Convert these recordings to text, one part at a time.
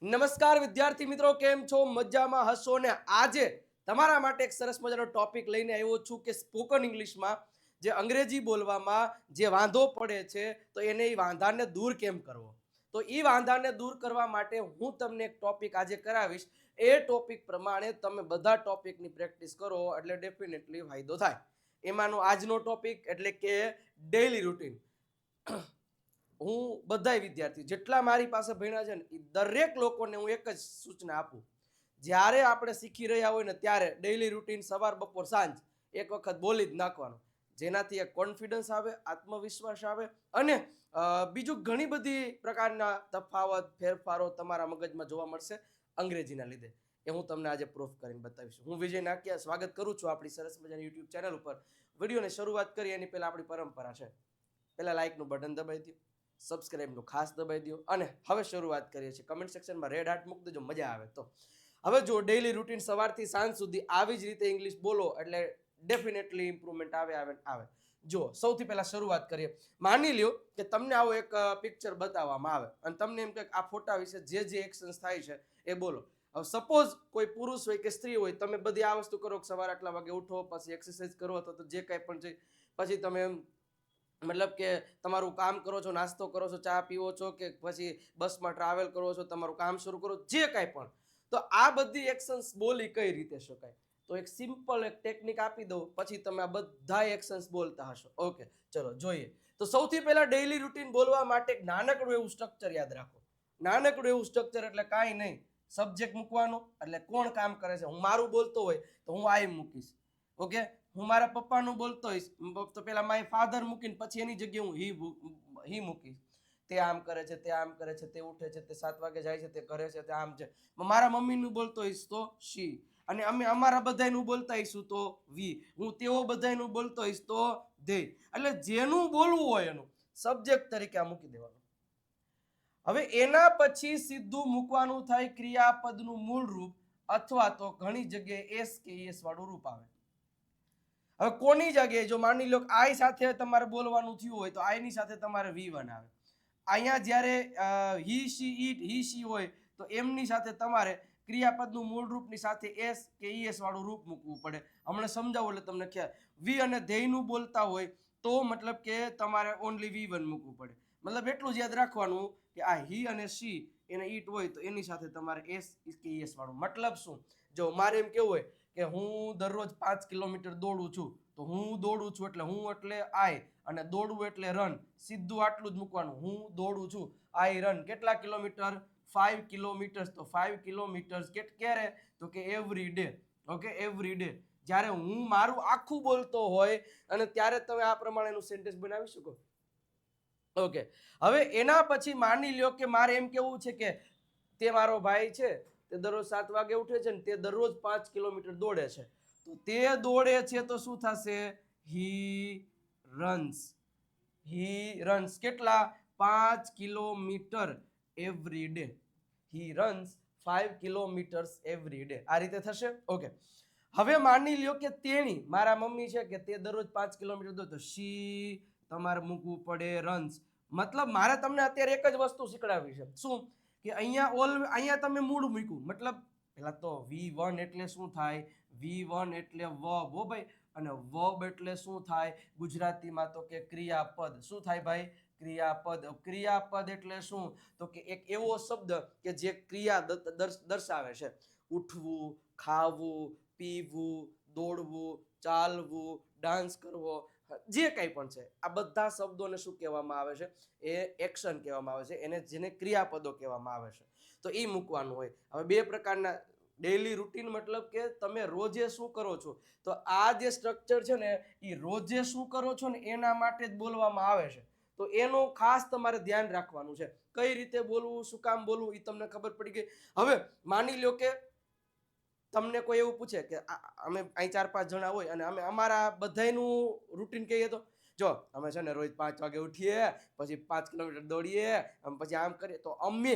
નમસ્કાર વિદ્યાર્થી મિત્રો, કેમ છો? મજામાં હશો ને? આજે તમારા માટે એક સરસ મજાનો ટોપિક લઈને આવ્યો છું કે સ્પોકન ઇંગ્લિશમાં જે અંગ્રેજી બોલવામાં જે વાંધો પડે છે તો એને એ વાંધાને દૂર કેમ કરવો. તો એ વાંધાને દૂર કરવા માટે હું તમને એક ટોપિક આજે કરાવીશ. એ ટોપિક પ્રમાણે તમે બધા ટોપિકની પ્રેક્ટિસ કરો એટલે ડેફિનેટલી ફાયદો થાય. એમાંનો આજનો ટોપિક એટલે કે ડેઈલી રૂટીન. હું બધાય વિદ્યાર્થી જેટલા મારી પાસે ભણ્યા છે ને એ દરેક લોકોને હું એક જ સૂચના આપું. જ્યારે આપણે શીખી રહ્યા હોય ને ત્યારે ડેઈલી રૂટીન સવાર બપોર સાંજ એક વખત બોલી જ નાખવાનું, જેનાથી એક કોન્ફિડન્સ આવે, આત્મવિશ્વાસ આવે અને બીજું ઘણી બધી પ્રકારના તફાવત ફેરફારો તમારા મગજમાં જોવા મળશે અંગ્રેજીના લીધે. એ હું તમને આજે પ્રૂફ કરીને બતાવીશ. હું વિજય નાકિયા સ્વાગત કરું છું આપણી સરસ મજાની યુટ્યુબ ચેનલ ઉપર. વિડીયોની શરૂઆત કરીએ એની પહેલા આપણી પરંપરા છે, પહેલા લાઇકનું બટન દબાવી દો, સબસ્ક્રાઇબનું ખાસ દબાવી દો અને હવે શરૂઆત કરીએ છીએ. કમેન્ટ સેક્શનમાં રેડ હાર્ટ મૂકી દેજો મજા આવે તો. હવે જો ડેઈલી રૂટીન સવારથી સાંજ સુધી આવી જ રીતે ઇંગ્લિશ બોલો એટલે ડેફિનેટલી ઇમ્પ્રુવમેન્ટ આવે. જો સૌથી પહેલા શરૂઆત કરીએ. માની લ્યો કે તમને આવો એક પિક્ચર બતાવવામાં આવે અને તમને એમ કે આ ફોટા વિશે જે એક્શન્સ થાય છે એ બોલો. હવે સપોઝ કોઈ પુરુષ હોય કે સ્ત્રી હોય, તમે બધી આ વસ્તુ કરો કે સવારે આટલા વાગે ઉઠો, પછી એક્સરસાઇઝ કરો અથવા તો જે કાંઈ પણ છે, પછી તમે મતલબ કે તમારું કામ કરો છો, નાસ્તો કરો છો, ચા પીવો છો કે પછી બસમાં ટ્રાવેલ કરો છો, તમારું કામ શરૂ કરો, જે કાંઈ પણ. તો આ બધી એક્શન્સ બોલી કઈ રીતે શકાય? તો એક સિમ્પલ એક ટેકનિક આપી દઉં, પછી તમે આ બધા એક્શન્સ બોલતા હશો. ઓકે, ચલો જોઈએ. તો સૌથી પહેલા ડેઈલી રૂટીન બોલવા માટે એક નાનકડું એવું સ્ટ્રક્ચર યાદ રાખો. નાનકડું એવું સ્ટ્રક્ચર એટલે કાંઈ નહીં, સબ્જેક્ટ મૂકવાનો એટલે કોણ કામ કરે છે. હું મારું બોલતો હોય તો હું આઈ મૂકીશ. ઓકે, હું મારા પપ્પાનું બોલતો હોઈશ તો પેલા માય ફાધર મૂકીને પછી એની જગ્યાએ હું હી મૂકીશ. તે આમ કરે છે, તે આમ કરે છે, તે ઉઠે છે, તે 7 વાગે જાય છે, તે કરે છે, તે આમ છે. મારા મમ્મીનું બોલતો હોઈશ તો શી, અને અમે અમારા બધાયનું બોલતા હોઈશું તો વી. હું તેઓ બધાયનું બોલતો હોઈશ તો ધે. એટલે જેનું બોલવું હોય એનું સબ્જેક્ટ તરીકે આ મૂકી દેવાનું. હવે એના પછી સીધું મૂકવાનું થાય ક્રિયાપદનું મૂળ રૂપ અથવા તો ઘણી જગ્યાએ એસ કે એસ વાળું રૂપ આવે. હવે કોની જગ્યાએ જો માની લો આઈ સાથે તમારે બોલવાનું થયું હોય તો આઈ ની સાથે તમારે V1 આવે. અહીંયા જ્યારે હી શી ઈટ હી શી હોય તો એમની સાથે તમારે ક્રિયાપદનું મૂળ રૂપની સાથે એસ કે ઈએસ વાળું રૂપ મૂકવું પડે. હમણાં સમજાવું એટલે તમને ખ્યાલ. વી અને ધેયનું બોલતા હોય તો મતલબ કે તમારે ઓનલી V1 મૂકવું પડે. મતલબ એટલું જ યાદ રાખવાનું કે આ હી અને શી એને ઈટ હોય તો એની સાથે તમારે એસ કે ઈએસ વાળું. મતલબ શું? જો મારે એમ કેવું હોય કે હું દરરોજ 5 કિલોમીટર દોડું છું, તો હું દોડું છું એટલે હું એટલે આઈ અને દોડવું એટલે રન. સીધું આટલું જ મૂકવાનું, હું દોડું છું, આઈ રન. કેટલા કિલોમીટર? 5 કિલોમીટર. તો 5 કિલોમીટર ક્યારે? તો કે every day. Okay, every day. જ્યારે હું મારું આખું બોલતો હોય અને ત્યારે તમે આ પ્રમાણેનું સેન્ટેન્સ બનાવી શકો. ઓકે, હવે એના પછી માની લ્યો કે મારે એમ કેવું છે કે તે મારો ભાઈ છે, તે દરરોજ 7 વાગે ઉઠે છે ને તે દરરોજ 5 કિલોમીટર દોડે છે. તો તે દોડે છે તો શું થશે? હી રન્સ. હી રન્સ કેટલા? 5 કિલોમીટર એવરી ડે. હી રન્સ 5 કિલોમીટર્સ એવરી ડે. આ રીતે થશે. ઓકે, હવે માની લ્યો કે તેણી મારા મમ્મી છે કે તે દરરોજ 5 કિલોમીટર દોડે, તો શી તમારે મૂકવું પડે રન્સ. મતલબ મારે તમને અત્યારે એક જ વસ્તુ શીખડાવી છે. શું? કે અહીંયા તમે મૂળ મૂક્યું. મતલબ પેલા તો V1 એટલે શું થાય? V1 એટલે વર્બ. હો ભાઈ. અને વર્બ એટલે શું થાય ગુજરાતીમાં? તો કે ક્રિયાપદ. શું થાય ભાઈ? ક્રિયાપદ. ક્રિયાપદ એટલે શું? તો કે એક એવો શબ્દ કે જે ક્રિયા દર્શાવે છે. ઉઠવું, ખાવું, પીવું, દોડવું, ચાલવું, ડાન્સ કરવો, જે કંઈ પણ છે આ બધા શબ્દોને શું કહેવામાં આવે છે? એ એક્શન કહેવામાં આવે છે. એને જેને ક્રિયાપદો કહેવામાં આવે છે. તો એ મૂકવાનું હોય. હવે બે પ્રકારના ડેઈલી રૂટીન મતલબ કે તમે રોજે શું કરો છો. તો આ જે સ્ટ્રક્ચર છે ને એ રોજે શું કરો છો ને એના માટે જ બોલવામાં આવે છે. તો એનું ખાસ તમારે ધ્યાન રાખવાનું છે. કઈ રીતે બોલવું, શું કામ બોલવું, એ તમને ખબર પડી ગઈ. હવે માની લો કે તમને કોઈ એવું પૂછે કે અમે અહીં 4-5 જણા હોય અને અમે અમારા બધાયનું રૂટીન કહીએ તો જો અમે છે ને રોજ 5 વાગે ઉઠીએ, પછી 5 કિલોમીટર દોડીએ, પછી આમ કરીએ. તો અમે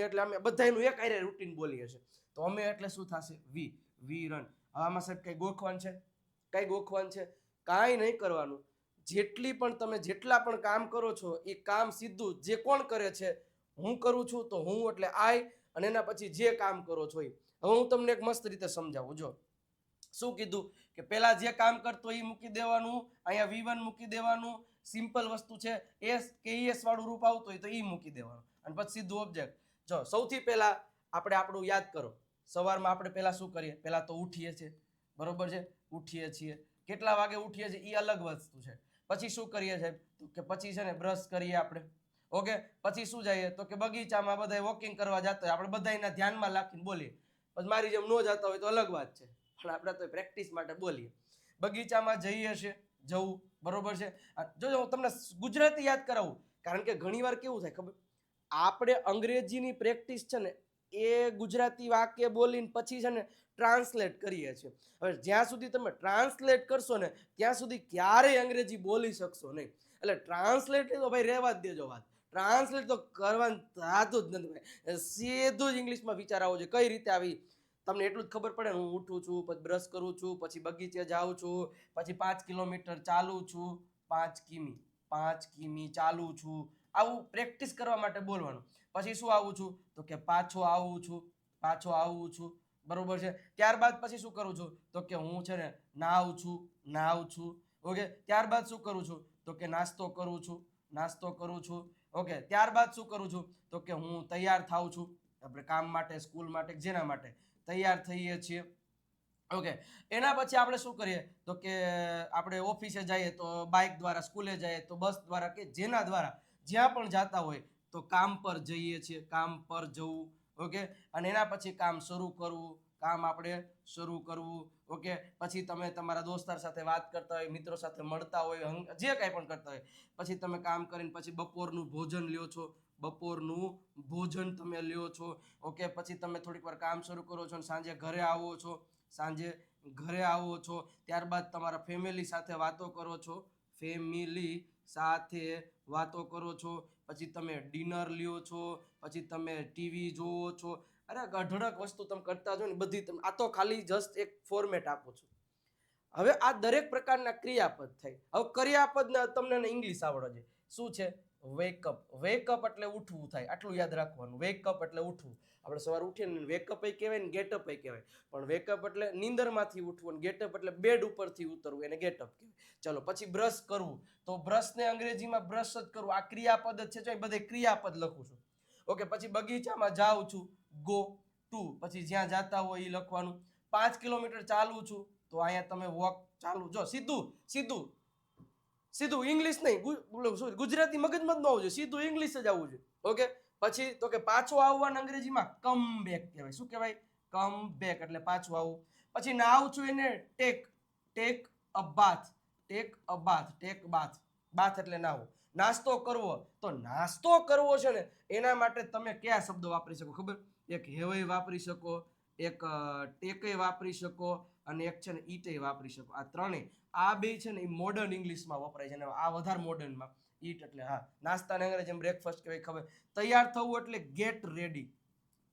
એટલે અમે બધાયનું એક આરે રૂટીન બોલીએ છીએ. તો અમે એટલે શું થશે? વી રન. આમાં સાહેબ કઈ ગોખવાનું છે? કઈ ગોખવાનું છે? કાંઈ નહીં કરવાનું. જેટલા પણ કામ કરો છો એ કામ સીધું જે કોણ કરે છે? હું કરું છું તો હું એટલે આઈ, અને એના પછી જે કામ કરો છો એ. હવે હું તમને એક મસ્ત રીતે સમજાવું. જો શું કીધું કે પેલા જે કામ કરતો એ મૂકી દેવાનું, અહીંયા V1 મૂકી દેવાનું, સિમ્પલ વસ્તુ છે, એસ કે ES વાળું રૂપ આવતું હોય તો એ મૂકી દેવાનું, અને પછી સીધું ઓબ્જેક્ટ. જો સૌથી પહેલા આપણે આપણું યાદ કરો, સવારમાં આપણે પહેલા શું કરીએ? પહેલા તો ઉઠીએ છીએ, બરોબર છે, ઉઠીએ છીએ, કેટલા વાગે ઉઠીએ છીએ એ અલગ વસ્તુ છે. પછી શું કરીએ છે કે પછી છે ને બ્રશ કરીએ આપણે, ઓકે, પછી શું જઈએ તો કે બગીચામાં બધા વોકિંગ કરવા જતા હોય, આપણે બધા એના ધ્યાનમાં રાખીને બોલીએ. પછી મારી જેમ ન જતા હોય તો અલગ વાત છે, પણ આપણે તો પ્રેક્ટિસ માટે બોલીએ. બગીચામાં જઈએ છે, જવું, બરોબર છે. જો હું તમને ગુજરાતી યાદ કરાવું, કારણ કે ઘણીવાર કેવું થાય ખબર, આપણે અંગ્રેજીની પ્રેક્ટિસ છે ને એ ગુજરાતી વાક્ય બોલીને પછી છે ને ટ્રાન્સલેટ કરીએ છીએ. હવે જ્યાં સુધી તમે ટ્રાન્સલેટ કરશો ને ત્યાં સુધી ક્યારેય અંગ્રેજી બોલી શકશો નહીં. એટલે ટ્રાન્સલેટ તો ભાઈ રહેવા જ દેજો વાત, ટ્રાન્સલેટ તો કરવાનું થતું જ નથી. સીધું જ ઇંગ્લિશમાં વિચાર આવો છે. કઈ રીતે આવી તમને એટલું જ ખબર પડે. હું ઉઠું છું, પછી બ્રશ કરું છું, પછી બગીચે જાઉં છું, પછી 5 કિલોમીટર ચાલું છું, 5 કિમી ચાલું છું, આવું પ્રેક્ટિસ કરવા માટે બોલવાનું. પછી શું આવું છું તો કે પાછો આવું છું, બરોબર છે. ત્યારબાદ પછી શું કરું છું તો કે હું છે ને નાહું છું, ઓકે. ત્યારબાદ શું કરું છું તો કે નાસ્તો કરું છું, ઓકે. ત્યારબાદ શું કરું છું તો કે હું તૈયાર થાઉં છું, આપણે કામ માટે, સ્કૂલ માટે, જેના માટે તૈયાર થઈએ છીએ, ઓકે. એના પછી આપણે શું કરીએ તો કે આપણે ઓફિસે જઈએ તો બાઇક દ્વારા, સ્કૂલે જઈએ તો બસ દ્વારા, કે જેના દ્વારા જ્યાં પણ જાતા હોય તો કામ પર જઈએ છીએ, કામ પર જવું, ઓકે. અને એના પછી કામ શરૂ કરવું, ઓકે. પછી તમે તમારા દોસ્તાર સાથે વાત કરતા હોય, મિત્રો સાથે મળતા હોય, જે કાંઈ પણ કરતા હોય, પછી તમે કામ કરીને પછી બપોરનું ભોજન લ્યો છો, ઓકે. પછી તમે થોડીક વાર કામ શરૂ કરો છો અને સાંજે ઘરે આવો છો. ત્યારબાદ તમારા ફેમિલી સાથે વાતો કરો છો, પછી તમે ડિનર લ્યો છો, પછી તમે ટીવી જોવો છો. અરે અઢળક વસ્તુ તમે કરતા છો ને બધી. આ તો ખાલી જસ્ટ એક ફોર્મેટ આપું છું. હવે આ દરેક પ્રકારના ક્રિયાપદ થાય. હવે ક્રિયાપદને તમને ઇંગ્લિશ આવડે છે. શું છે? વેકઅપ એટલે ઉઠવું થાય, આટલું યાદ રાખવાનું. વેકઅપ એટલે ઉઠવું. આપણે સવારે ઉઠીએ ને વેકઅપ કહેવાય ને ગેટઅપ કહેવાય. પણ વેકઅપ એટલે નીંદરમાંથી ઉઠવું, અને ગેટઅપ એટલે બેડ ઉપરથી ઉતરવું, એને ગેટઅપ કહેવાય. ચલો, પછી બ્રશ કરવું, તો બ્રશને અંગ્રેજીમાં બ્રશ જ કરવું. આ ક્રિયાપદ જ છે, બધે ક્રિયાપદ લખું છું, ઓકે. પછી બગીચામાં જાઉં છું, ગો ટુ, પછી જ્યાં જાતા હોય એ લખવાનું. 5 કિલોમીટર ચાલું છું, તો અહીંયા તમે વોક ચાલુ. જો સીધું ઇંગ્લિશ નહીં, ગુજરાતી મગજમાં જ ન આવવું જોઈએ, સીધું ઇંગ્લિશ જ આવવું જોઈએ, ઓકે. પછી તો કે પાછો આવવાનું અંગ્રેજીમાં કમ બેક કહેવાય. શું કહેવાય? કમ બેક એટલે પાછું આવવું. પછી નાહું છું એને ટેક અ બાથ એટલે નાહવું. નાસ્તો કરવો, તો નાસ્તો કરવો છે ને એના માટે તમે કયા શબ્દો વાપરી શકો ખબર? એક હેવય વાપરી શકો, એક ટેકે વાપરી શકો, અને એક છે ને ઈટે વાપરી શકો. આ ત્રણેય, આ બે છે ને એ મોડર્ન ઇંગ્લિશમાં વપરાય છે, અને આ વધારે મોડર્નમાં. ઈટ એટલે હા નાસ્તાને અંગ્રેજીમાં બ્રેકફાસ્ટ કહેવાય, ખબર. તૈયાર થવું એટલે ગેટ રેડી.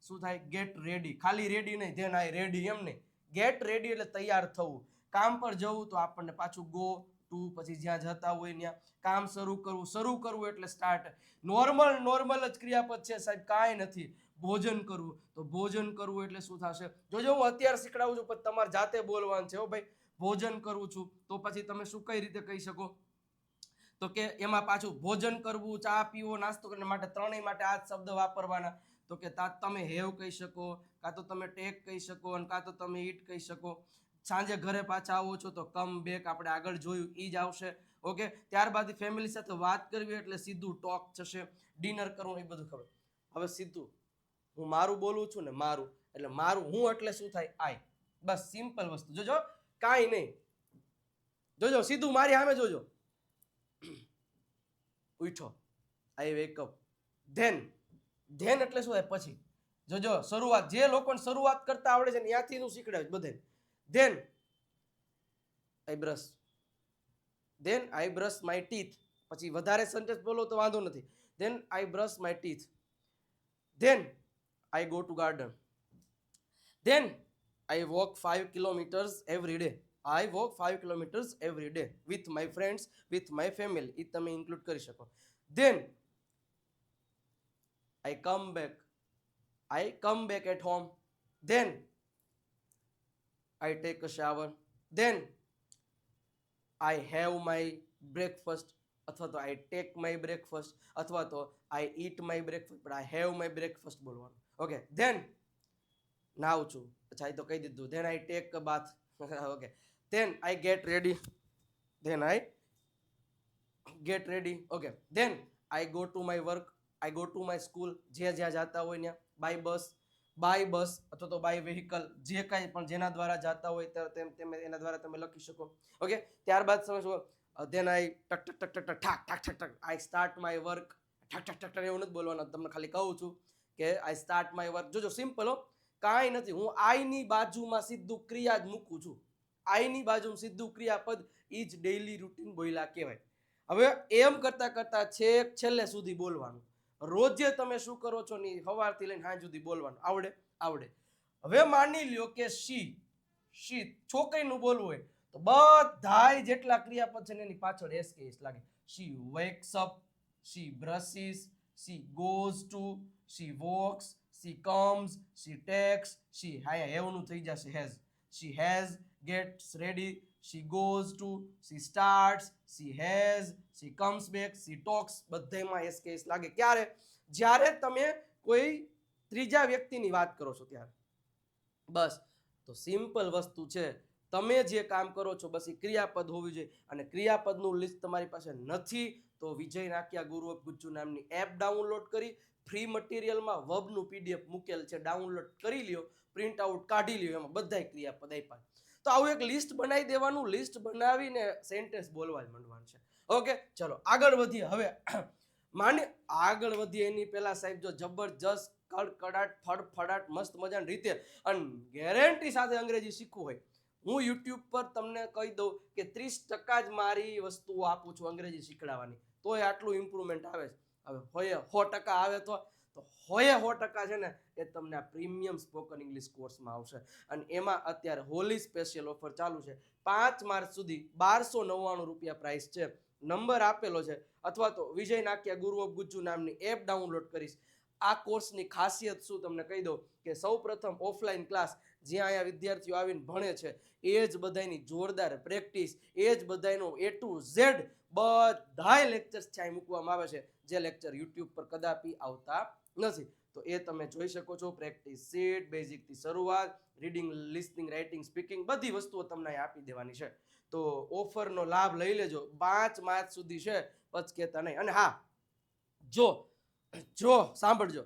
શું થાય? Gate ready. ખાલી રેડી નહીં, ધેન આઈ રેડી, એમ નહીં. ગેટ રેડી એટલે તૈયાર થવું. કામ પર જવું તો આપણને પાછું ગો ટુ, પછી જ્યાં જતા હોય ત્યાં. કામ શરૂ કરવું એટલે સ્ટાર્ટ. નોર્મલ જ ક્રિયાપદ છે સાહેબ, કાંઈ નથી. ભોજન કરવું, તો ભોજન કરવું એટલે શું થશે? જોજો, હું અત્યારે શીખડાવું છું, પણ તમારે જાતે બોલવાનું છે. હો ભાઈ, ભોજન કરું છું, તો પછી તમે શું કઈ રીતે કહી શકો? તો કે એમાં પાછું ભોજન કરવું, ચા પીવો, નાસ્તો કરવા માટે, ત્રણેય માટે આ જ શબ્દ વાપરવાના. તો કે તમે હેવ કહી શકો, કાં તો તમે ટેક કહી શકો, અને કાં તો તમે ઈટ કહી શકો. સાંજે ઘરે પાછા આવો છો તો કમ બેક, આપણે આગળ જોયું એ જ આવશે, ઓકે. ત્યારબાદ ફેમિલી સાથે વાત કરવી એટલે સીધું ટોક થશે. ડિનર કરવું એ બધું ખબર. હવે સીધું હું મારું બોલું છું ને, મારું એટલે મારું હું એટલે શું થાય? આઈ. બસ સિમ્પલ વસ્તુ. જોજો, કાંઈ નહીં. જોજો, સીધું મારી સામે જોજો. ઉઠો, આઈ વેકઅપ. ધેન એટલે શું થાય? પછી જોજો, શરૂઆત, જે લોકોને શરૂઆત કરતા આવડે છે ને ત્યાંથી હું શીખડાવીશ બધે. Than I brush my teeth. પછી વધારે સેન્ટેન્સ બોલો તો વાંધો નથી. Than I brush my teeth. Than I go to garden. Than I walk 5 kilometres every day. I walk 5 kilometers every day with my friends, with my family. એ તમે include કરી શકો. Then I come back I come back at home. Then I take a shower. Then I have my breakfast. અથવા તો I take my breakfast. અથવા તો I eat my breakfast. But I have my breakfast બોલવાનું. Okay. Then નાવ છું. અચ્છા એ તો કહી દીધું. Then I take a bath. Okay. Then I get ready. Then I get ready. Okay. Then I go to my work. I go to my school. જે જ્યાં જતા હોય ત્યાં બાય બસ અથવા તો બાય વ્હીકલ જે કાંઈ પણ જેના દ્વારા જતા હોય તેમ એના દ્વારા તમે લખી શકો. ઓકે. ત્યારબાદ તમે શું then I tuck tuck tuck tuck ઠાક ઠાક ઠક ઠક I start my work. ઠક ઠક ઠક ઠક એવું નથી બોલવાનું, તમને ખાલી કહું છું કે I start my work. જોજો સિમ્પલ હો, કાંઈ નથી. હું આઈની બાજુમાં સીધું ક્રિયા જ મૂકું છું. આઈની બાજુમાં સીધું ક્રિયાપદ ઈ જ ડેઈલી રૂટીન બોલ્યા કહેવાય. હવે એમ કરતા કરતા છેક છેલ્લે સુધી બોલવાનું. રોજે તમે શું કરો છો ને સવારથી લઈને સાંજ સુધી બોલવાનું આવડે. હવે માની લ્યો કે શી છોકરીનું બોલવું હોય તો બધાય જેટલા ક્રિયાપદ છે ને એની પાછળ એસ લાગે. શી wakes up, she brushes, she goes to, she walks, she comes, she takes, she હેવનું થઈ જશે has. she has, gets ready, she goes to, she starts, she has, she comes back, she talks. બધાયમાં S લાગે. ક્યારે? જ્યારે તમે કોઈ ત્રીજા વ્યક્તિની વાત કરો છો ત્યારે. બસ તો સિમ્પલ વસ્તુ છે, તમે જે કામ કરો છો બસ એ ક્રિયાપદ હોવી જોઈએ. અને ક્રિયાપદનું લિસ્ટ તમારી પાસે નથી તો વિજય નાકિયા ગુરુ ઓફ ગુજ્જુ નામની એપ ડાઉનલોડ કરી ફ્રી મટીરિયલમાં વબનું પીડીએફ મૂકેલ છે, ડાઉનલોડ કરી લ્યો, પ્રિન્ટ આઉટ કાઢી લ્યો, એમાં બધાય ક્રિયાપદ આપ્યા. તો આવું એક લિસ્ટ બનાવી દેવાનું. લિસ્ટ બનાવીને સેન્ટેન્સ બોલવા જ માંડવાનું છે. ઓકે, ચલો આગળ વધીએ. હવે આગળ વધીએ એની પહેલા સાહેબ જો જબરજસ્ત કડકડાટ ફડફડાટ મસ્ત મજાની રીતે અને ગેરંટી સાથે અંગ્રેજી શીખવું હોય, હું યુટ્યુબ પર તમને કહી દઉં કે 30% જ મારી વસ્તુઓ આપું છું અંગ્રેજી શીખડાવવાની, તોય આટલું ઇમ્પ્રુવમેન્ટ આવે છે. હવે હોય 100% આવે તો હોય 100% છે ને એ તમને આ પ્રીમિયમ સ્પોકન ઇંગ્લિશ કોર્સમાં આવશે. અને એમાં અત્યારે હોલી સ્પેશિયલ ઓફર ચાલુ છે. 5 માર્ચ સુધી 1299 રૂપિયા પ્રાઇસ છે. નંબર આપેલો છે, અથવા તો વિજય નાકિયા ગુરુ ઓફ ગુજ્જુ નામની એપ ડાઉનલોડ કરીશ. આ કોર્સની ખાસિયત શું તમને કહી દઉં કે સૌ પ્રથમ ઓફલાઈન ક્લાસ જ્યાં અહીંયા વિદ્યાર્થીઓ આવીને ભણે છે એ જ બધાની જોરદાર પ્રેક્ટિસ, એ જ બધાનો A to Z બધાય લેક્ચર્સ ત્યાં મૂકવામાં આવે છે, જે લેક્ચર યુટ્યુબ પર કદાપી આવતા નથી. તો એ તમે જોઈ શકો છો. પ્રેક્ટિસ સીટ, બેઝિકથી શરૂઆત, રીડિંગ, લિસનિંગ, રાઇટિંગ, સ્પીકિંગ, બધી વસ્તુઓ તમને અહીં આપી દેવાની છે. તો ઓફરનો લાભ લઈ લેજો. 5 માર્ચ સુધી છે, પછી કહેતા નહીં. અને હા, જો સાંભળજો,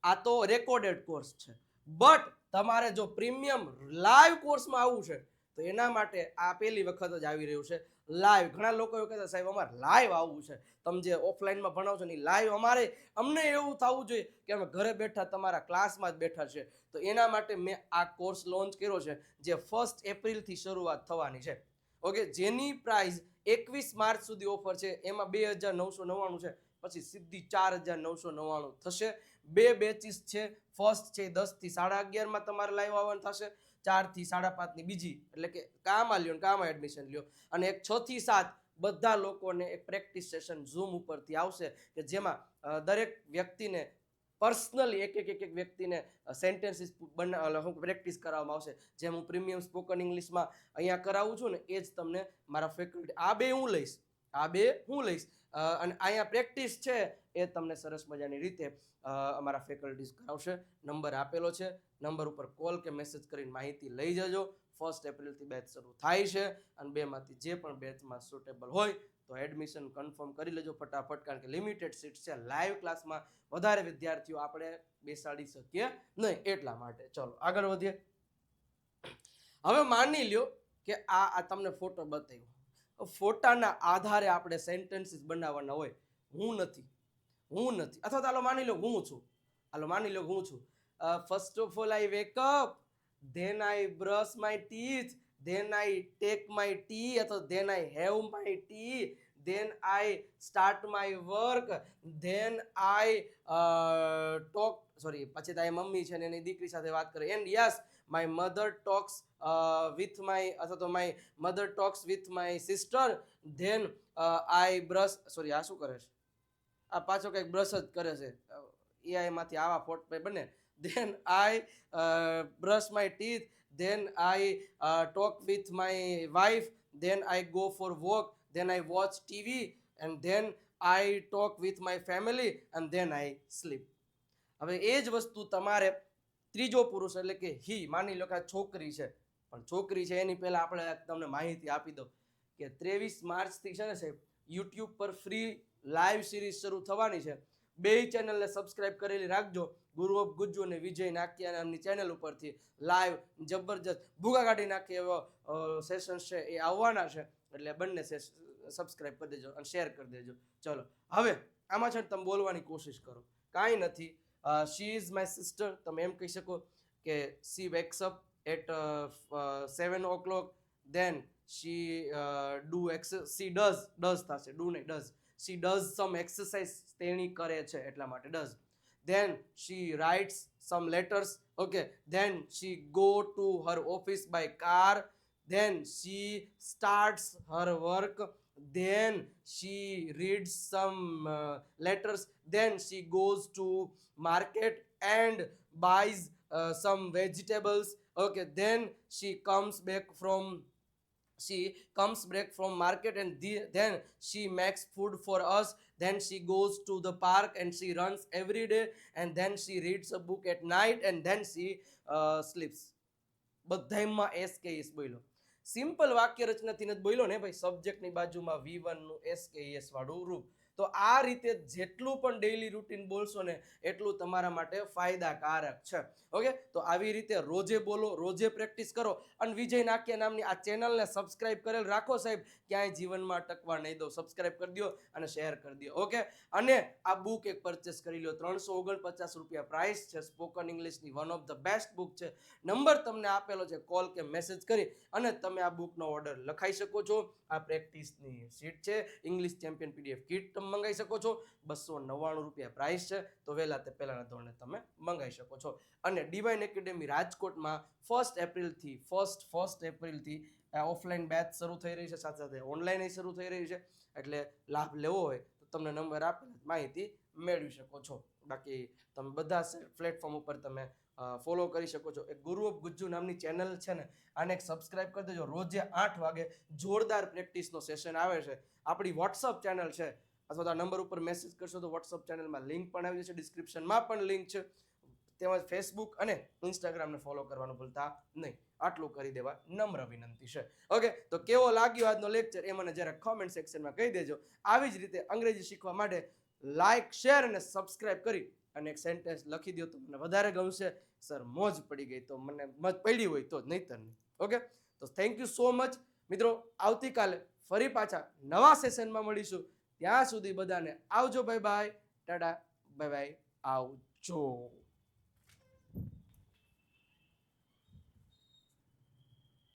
આ તો રેકોર્ડેડ કોર્સ છે, બટ તમારે જો પ્રીમિયમ લાઈવ કોર્સમાં આવવું છે તો એના માટે આ પહેલી વખત જ આવી રહ્યું છે લાઈવ. ઘણા લોકો એવું કહેતા સાહેબ અમારે લાઈવ આવવું છે, તમે જે ઓફલાઈનમાં ભણાવો છો ને લાઈવ અમને એવું થવું જોઈએ કે અમે ઘરે બેઠા તમારા ક્લાસમાં જ બેઠા છે. તો એના માટે મેં આ કોર્સ લોન્ચ કર્યો છે, જે 1 એપ્રિલથી શરૂઆત થવાની છે. ઓકે, જેની પ્રાઇસ 21 માર્ચ સુધી ઓફર છે. એમાં 2999 છે, પછી સીધી 4999 થશે. 2 બેચીસ છે. ફર્સ્ટ છે 10 થી 11:30 તમારે લાઈવ આવવાનું થશે, 4 થી 5:30 ની બીજી, એટલે કે કામાં લ્યો ને કામાં એડમિશન લ્યો. અને એક 6 થી 7 બધા લોકોને એક પ્રેક્ટિસ સેશન ઝૂમ ઉપરથી આવશે કે જેમાં દરેક વ્યક્તિને પર્સનલી એક વ્યક્તિને સેન્ટેન્સીસ પ્રેક્ટિસ કરાવવામાં આવશે. જેમ હું પ્રીમિયમ સ્પોકન ઇંગ્લિશમાં અહીંયા કરાવું છું ને એ જ તમને મારા ફેકલ્ટી આ બે હું લઈશ અને અહીંયા પ્રેક્ટિસ છે એ તમને સરસ મજાની રીતે અમારા ફેકલ્ટીઝ કરાવશે. નંબર આપેલો છે, નંબર ઉપર કોલ કે મેસેજ કરીને માહિતી લઈ જજો. 1 એપ્રિલથી બેચ શરૂ થાય છે અને બેમાંથી જે પણ બેચમાં સુટેબલ હોય તો એડમિશન કન્ફર્મ કરી લેજો ફટાફટ, કારણ કે લિમિટેડ સીટ છે. લાઈવ ક્લાસમાં વધારે વિદ્યાર્થીઓ આપણે બેસાડી શકીએ નહીં, એટલા માટે. ચલો આગળ વધીએ. હવે માની લ્યો કે આ તમને ફોટો બતાવ્યો, ફોટાના આધારે આપણે સેન્ટેન્સીસ બનાવવાના હોય. હું નથી અથવા તો હાલો માની લો હું છું. First of all I wake up, then I brush my teeth, then I take my tea અથવા then I have my tea, then I start my work, then I પછી તારી મમ્મી છે ને એની દીકરી સાથે વાત કરે, and yes my mother talks my mother talks with my sister, then I brush આ શું કરે છે? આ પાછો કંઈક બ્રશ જ કરે છે. એઆઈ માંથી આવા ફોટો બને. Then I brush my teeth. Then I talk with my wife. Then I go for walk. Then I watch TV. And then I talk with my family. And then I sleep. હવે એ જ વસ્તુ તમારે ત્રીજો પુરુષ એટલે કે હી, માની લો કે આ છોકરી છે, પણ છોકરી છે એની પહેલા આપણે તમને માહિતી આપી દો કે 23 માર્ચથી છે ને સાહેબ યુટ્યુબ પર ફ્રી લાઈવ સિરીઝ શરૂ થવાની છે. બે ચેનલને સબસ્ક્રાઇબ કરેલી રાખજો. ગુરુ ઓફ ગુજ્જુ અને વિજય નાકિયા નામની ચેનલ ઉપરથી લાઈવ જબરજસ્ત ભૂગા કાઢી નાખે એવો સેશન્સ છે એ આવવાના છે. એટલે બંને સબસ્ક્રાઇબ કરી દેજો અને શેર કરી દેજો. ચલો હવે આમાં છે તમે બોલવાની કોશિશ કરો. કાંઈ નથી. She is my sister. તમે એમ કહી શકો કે she wakes up at 7 o'clock. Then she she does થશે, ડુ નહીં does. she does some exercise. તેણી કરે છે એટલા માટે does. Then she writes some letters. Okay. Then she go to her office by car. Then she starts her work. Then she reads some letters. Then she goes to market and buys some vegetables. Okay. Then she comes back from market and then she makes food for us. Then she goes to the park and she runs every day. And then she reads a book at night. And then she sleeps. બધાયમાં S કે S બોલ્યો. Simple વાક્ય રચનાથી નથી બોલ્યો ને ભાઈ. સબ્જેક્ટની બાજુમાં V1 નું એસ કે એસ વાળું રૂપ. તો આ રીતે જેટલું પણ ડેઈલી રૂટીન બોલશો ને એટલું તમારા માટે ફાયદાકારક છે. ઓકે. તો આવી રીતે રોજે બોલો, રોજે પ્રેક્ટિસ કરો. અને વિજય નાકિયા નામની આ ચેનલને સબસ્ક્રાઇબ કરેલ રાખો સાહેબ. ક્યાંય જીવનમાં અટકવા નહીં દો. સબસ્ક્રાઇબ કરી દો અને શેર કરી દો. ઓકે. અને આ બુક એક પરચેસ કરી લો. 349 રૂપિયા પ્રાઇસ છે. સ્પોકન ઇંગ્લિશની one of the best book છે. નંબર તમને આપેલો છે. કોલ કે મેસેજ કરી અને તમે આ બુકનો ઓર્ડર લખાઈ શકો છો. આ પ્રેક્ટિસની શીટ છે. ઇંગ્લિશ ચેમ્પિયન PDF કિટ તમે મંગાવી શકો છો. 299 રૂપિયા પ્રાઇસ છે. તો વહેલા તે પહેલાના ધોરણે તમે મંગાવી શકો છો. અને ડિવાઇન એકેડેમી રાજકોટમાં 1 એપ્રિલથી ઓફલાઈન બેચ શરૂ થઈ રહી છે. સાથે સાથે ઓનલાઈન શરૂ થઈ રહી છે. એટલે લાભ લેવો હોય તો તમને નંબર આપેલ માહિતી મેળવી શકો છો. બાકી તમે બધા પ્લેટફોર્મ ઉપર તમે ફોલો કરી શકો છો. એક ગુરુ ઓફ ગુજ્જુ નામની ચેનલ છે ને, આને એક સબસ્ક્રાઇબ કરી દેજો. રોજે 8 વાગે જોરદાર પ્રેક્ટિસનો સેશન આવે છે. આપણી વોટ્સઅપ ચેનલ છે, અથવા તો આ નંબર ઉપર મેસેજ કરશો તો વોટ્સઅપ ચેનલમાં લિંક પણ આવી જશે. ડિસ્ક્રિપ્શનમાં પણ લિંક છે. તેમજ ફેસબુક અને ઇન્સ્ટાગ્રામને ફોલો કરવાનું ભૂલતા નહીં. આટલું કરી દેવા નમ્ર વિનંતી છે. ઓકે. તો કેવો લાગ્યો આજનો લેક્ચર એ મને જરા કોમેન્ટ સેક્શનમાં કહી દેજો. આવી જ રીતે અંગ્રેજી શીખવા માટે લાઈક, શેર અને સબસ્ક્રાઇબ કરી અને એક સેન્ટેન્સ લખી દો તો મને વધારે ગમશે. સર મોજ પડી ગઈ તો મને મજ પડી હોય તો, નહીતર નહીં. ઓકે. તો થેન્ક યુ સો મચ મિત્રો. આવતીકાલે ફરી પાછા નવા સેશનમાં મળીશું. ત્યાં સુધી બધાને આવજો. Bye bye. Tata. Bye bye. આવજો.